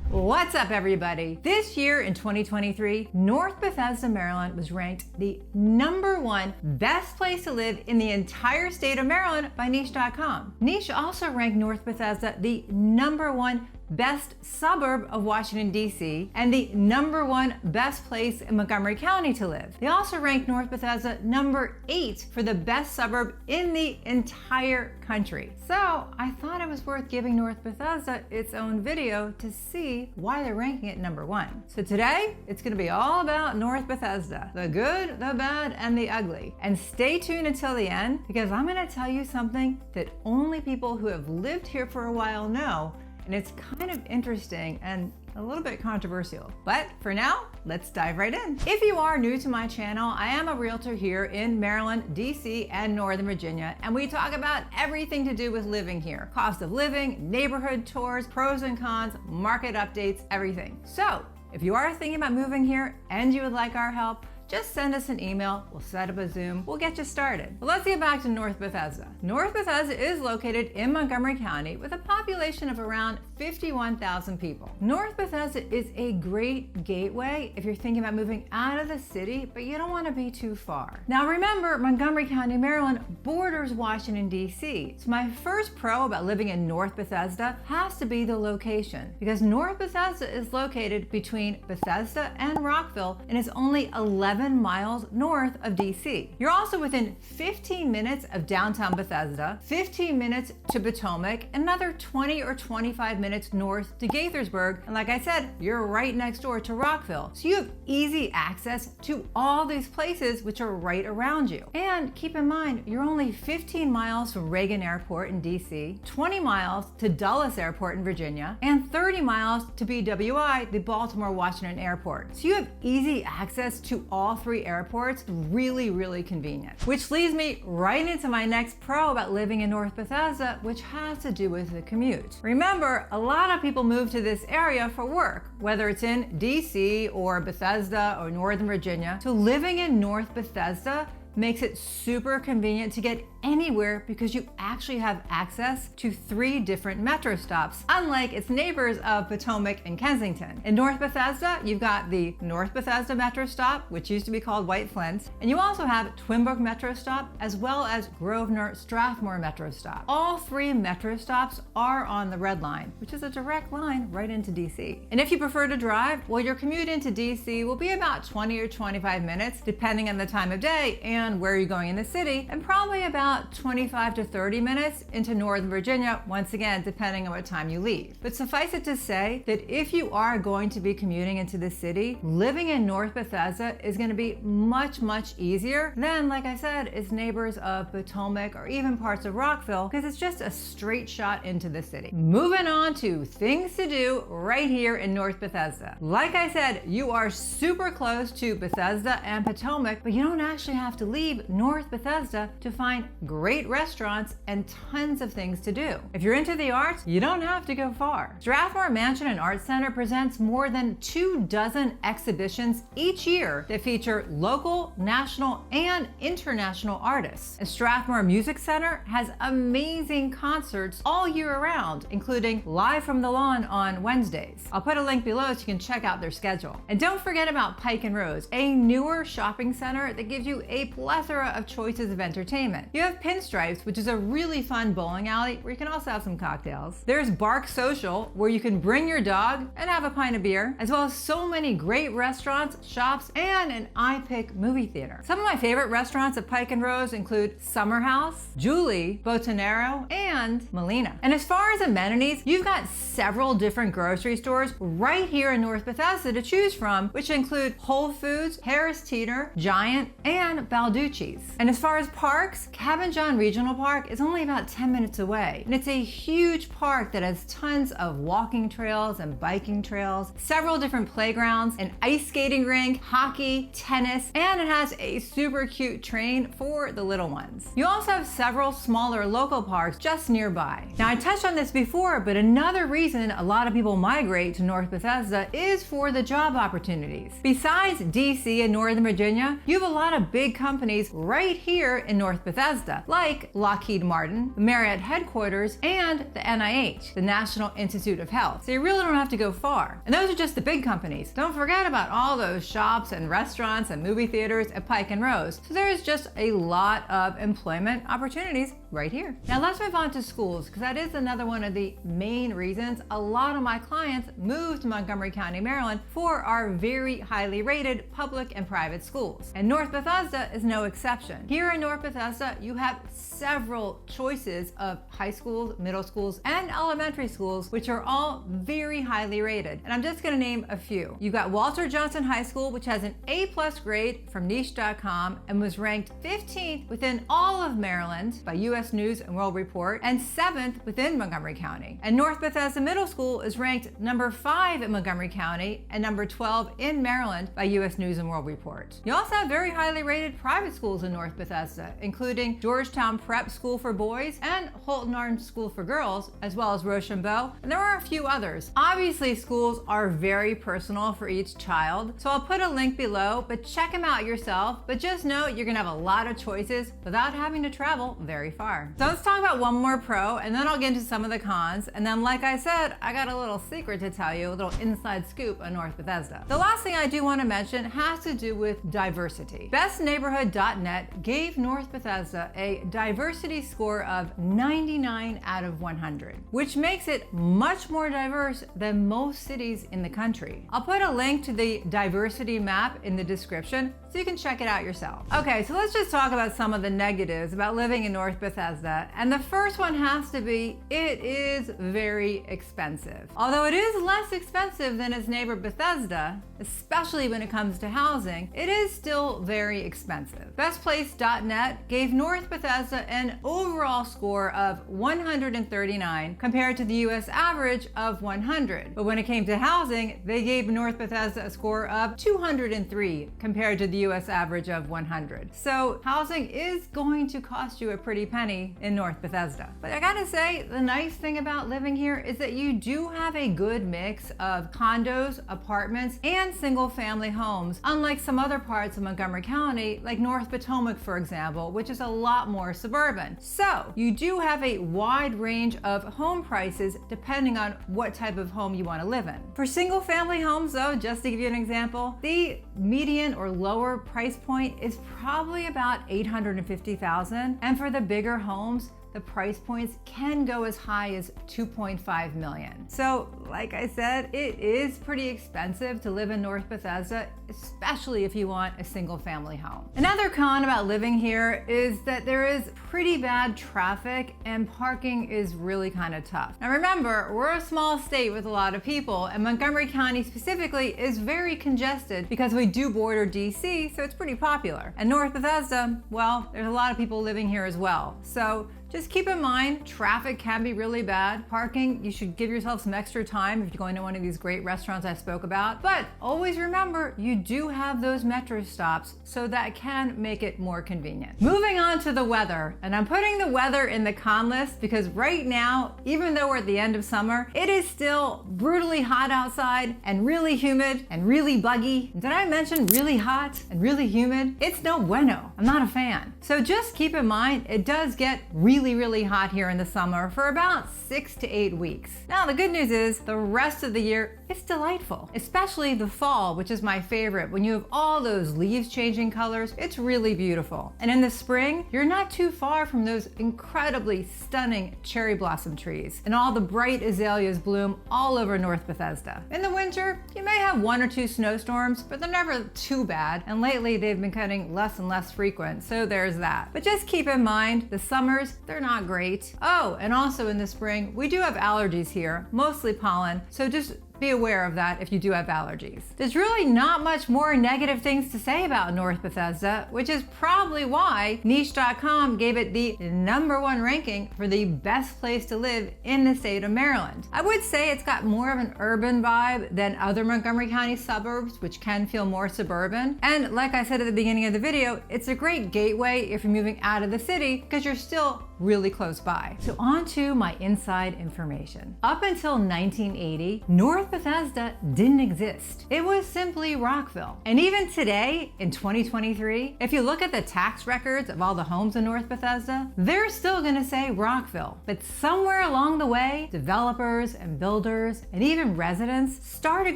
What's up, everybody? This year in 2023, North Bethesda, Maryland was ranked the #1 best place to live in the entire state of Maryland by Niche.com. Niche also ranked North Bethesda the #1 best suburb of Washington, D.C., and the #1 best place in Montgomery County to live. They also ranked North Bethesda #8 for the best suburb in the entire country. So I thought it was worth giving North Bethesda its own video to see why they're ranking it #1. So today, it's gonna be all about North Bethesda, the good, the bad, and the ugly. And stay tuned until the end, because I'm gonna tell you something that only people who have lived here for a while know, and it's kind of interesting and a little bit controversial. But for now, let's dive right in. If you are new to my channel, I am a realtor here in Maryland, DC, and Northern Virginia, and we talk about everything to do with living here. Cost of living, neighborhood tours, pros and cons, market updates, everything. So if you are thinking about moving here and you would like our help, just send us an email, we'll set up a Zoom, we'll get you started. But let's get back to North Bethesda. North Bethesda is located in Montgomery County with a population of around 51,000 people. North Bethesda is a great gateway if you're thinking about moving out of the city, but you don't want to be too far. Now remember, Montgomery County, Maryland borders Washington, D.C. So my first pro about living in North Bethesda has to be the location, because North Bethesda is located between Bethesda and Rockville and is only 11 miles north of DC. You're also within 15 minutes of downtown Bethesda, 15 minutes to Potomac, another 20 or 25 minutes north to Gaithersburg, and like I said, you're right next door to Rockville. So you have easy access to all these places which are right around you. And keep in mind, you're only 15 miles from Reagan Airport in DC, 20 miles to Dulles Airport in Virginia, and 30 miles to BWI, the Baltimore-Washington Airport. So you have easy access to all three airports, really convenient. Which leads me right into my next pro about living in North Bethesda, which has to do with the commute. Remember, a lot of people move to this area for work, whether it's in DC or Bethesda or Northern Virginia. So living in North Bethesda makes it super convenient to get anywhere because you actually have access to 3 different metro stops, unlike its neighbors of Potomac and Kensington. In North Bethesda, you've got the North Bethesda Metro Stop, which used to be called White Flint, and you also have Twin Brook Metro Stop, as well as Grosvenor Strathmore Metro Stop. All 3 metro stops are on the Red Line, which is a direct line right into DC. And if you prefer to drive, well, your commute into DC will be about 20 or 25 minutes, depending on the time of day and where you're going in the city, and probably about 25 to 30 minutes into Northern Virginia, once again, depending on what time you leave. But suffice it to say that if you are going to be commuting into the city, living in North Bethesda is going to be much easier than, like I said, its neighbors of Potomac or even parts of Rockville, because it's just a straight shot into the city. Moving on to things to do right here in North Bethesda. Like I said, you are super close to Bethesda and Potomac, but you don't actually have to leave North Bethesda to find great restaurants and tons of things to do. If you're into the arts, you don't have to go far. Strathmore Mansion and Art Center presents more than 24 exhibitions each year that feature local, national, and international artists. And Strathmore Music Center has amazing concerts all year round, including Live from the Lawn on Wednesdays. I'll put a link below so you can check out their schedule. And don't forget about Pike and Rose, a newer shopping center that gives you a plethora of choices of entertainment. You have Pinstripes, which is a really fun bowling alley where you can also have some cocktails. There's Bark Social, where you can bring your dog and have a pint of beer, as well as so many great restaurants, shops, and an iPick movie theater. Some of my favorite restaurants at Pike and Rose include Summer House, Julie, Botanero, and Molina. And as far as amenities, you've got several different grocery stores right here in North Bethesda to choose from, which include Whole Foods, Harris Teeter, Giant, and Balducci's. And as far as parks, Cabin John Regional Park is only about 10 minutes away, and it's a huge park that has tons of walking trails and biking trails, several different playgrounds, an ice skating rink, hockey, tennis, and it has a super cute train for the little ones. You also have several smaller local parks just nearby. Now, I touched on this before, but another reason a lot of people migrate to North Bethesda is for the job opportunities. Besides DC and Northern Virginia, you have a lot of big companies companies right here in North Bethesda, like Lockheed Martin, the Marriott headquarters, and the NIH, the National Institute of Health. So you really don't have to go far. And those are just the big companies. Don't forget about all those shops and restaurants and movie theaters at Pike and Rose. So there's just a lot of employment opportunities right here. Now let's move on to schools, because that is another one of the main reasons a lot of my clients move to Montgomery County, Maryland for our very highly rated public and private schools. And North Bethesda is no exception. Here in North Bethesda, you have several choices of high schools, middle schools, and elementary schools, which are all very highly rated. And I'm just gonna name a few. You've got Walter Johnson High School, which has an A+ grade from niche.com and was ranked 15th within all of Maryland by US News and World Report, and 7th within Montgomery County. And North Bethesda Middle School is ranked number 5 in Montgomery County and number 12 in Maryland by US News and World Report. You also have very highly rated private schools in North Bethesda, including Georgetown Prep School for Boys and Holton Arms School for Girls, as well as Rochambeau, and there are a few others. Obviously, schools are very personal for each child, so I'll put a link below, but check them out yourself. But just know you're gonna have a lot of choices without having to travel very far. So let's talk about one more pro, and then I'll get into some of the cons. And then, like I said, I got a little secret to tell you, a little inside scoop on North Bethesda. The last thing I do want to mention has to do with diversity. BestNeighborhood.net gave North Bethesda a diversity score of 99 out of 100, which makes it much more diverse than most cities in the country. I'll put a link to the diversity map in the description so you can check it out yourself. Okay, so let's just talk about some of the negatives about living in North Bethesda. And the first one has to be, it is very expensive. Although it is less expensive than its neighbor Bethesda, especially when it comes to housing, it is still very expensive. BestPlace.net gave North Bethesda an overall score of 139 compared to the US average of 100. But when it came to housing, they gave North Bethesda a score of 203 compared to the US average of 100. So housing is going to cost you a pretty penny in North Bethesda. But I gotta say, the nice thing about living here is that you do have a good mix of condos, apartments, and single family homes, unlike some other parts of Montgomery County, like North Potomac, for example, which is a lot more suburban. So you do have a wide range of home prices depending on what type of home you want to live in. For single family homes though, just to give you an example, the median or lower price point is probably about $850,000, and for the bigger homes, the price points can go as high as $2.5 million. So, like I said, it is pretty expensive to live in North Bethesda, especially if you want a single family home. Another con about living here is that there is pretty bad traffic and parking is really kind of tough. Now remember, we're a small state with a lot of people, and Montgomery County specifically is very congested because we do border DC, so it's pretty popular. And North Bethesda, well, there's a lot of people living here as well. So just keep in mind, traffic can be really bad. Parking, you should give yourself some extra time if you're going to one of these great restaurants I spoke about. But always remember, you do have those metro stops, so that can make it more convenient. Moving on to the weather, and I'm putting the weather in the con list because right now, even though we're at the end of summer, it is still brutally hot outside and really humid and really buggy. Did I mention really hot and really humid? It's no bueno. I'm not a fan. So just keep in mind, it does get really hot here in the summer for about 6 to 8 weeks. Now the good news is the rest of the year it's delightful, especially the fall, which is my favorite. When you have all those leaves changing colors, it's really beautiful. And in the spring, you're not too far from those incredibly stunning cherry blossom trees, and all the bright azaleas bloom all over North Bethesda. In the winter, you may have 1 or 2 snowstorms, but they're never too bad, and lately they've been getting less and less frequent, so there's that. But just keep in mind, the summers, they're not great. Oh, and also in the spring, we do have allergies here, mostly pollen, so just be aware of that if you do have allergies. There's really not much more negative things to say about North Bethesda, which is probably why niche.com gave it the #1 ranking for the best place to live in the state of Maryland. I would say it's got more of an urban vibe than other Montgomery County suburbs, which can feel more suburban. And like I said at the beginning of the video, it's a great gateway if you're moving out of the city because you're still really close by. So on to my inside information. Up until 1980, North North Bethesda didn't exist. It was simply Rockville. And even today, in 2023, if you look at the tax records of all the homes in North Bethesda, they're still gonna say Rockville. But somewhere along the way, developers and builders and even residents started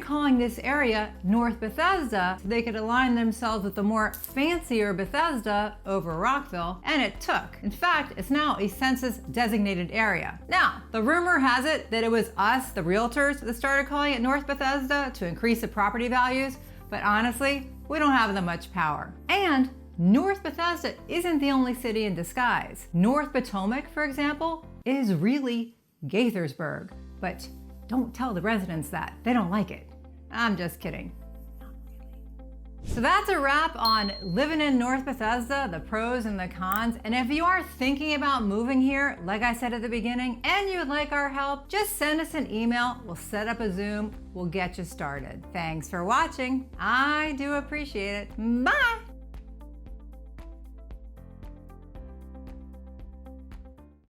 calling this area North Bethesda so they could align themselves with the more fancier Bethesda over Rockville, and it took. In fact, it's now a census designated area. Now, the rumor has it that it was us, the realtors, that started calling it North Bethesda to increase the property values, but honestly, we don't have that much power. And North Bethesda isn't the only city in disguise. North Potomac, for example, is really Gaithersburg, but don't tell the residents that. They don't like it. I'm just kidding. So that's a wrap on living in North Bethesda, the pros and the cons. And if you are thinking about moving here, like I said at the beginning, and you would like our help, just send us an email. We'll set up a Zoom. We'll get you started. Thanks for watching. I do appreciate it. Bye.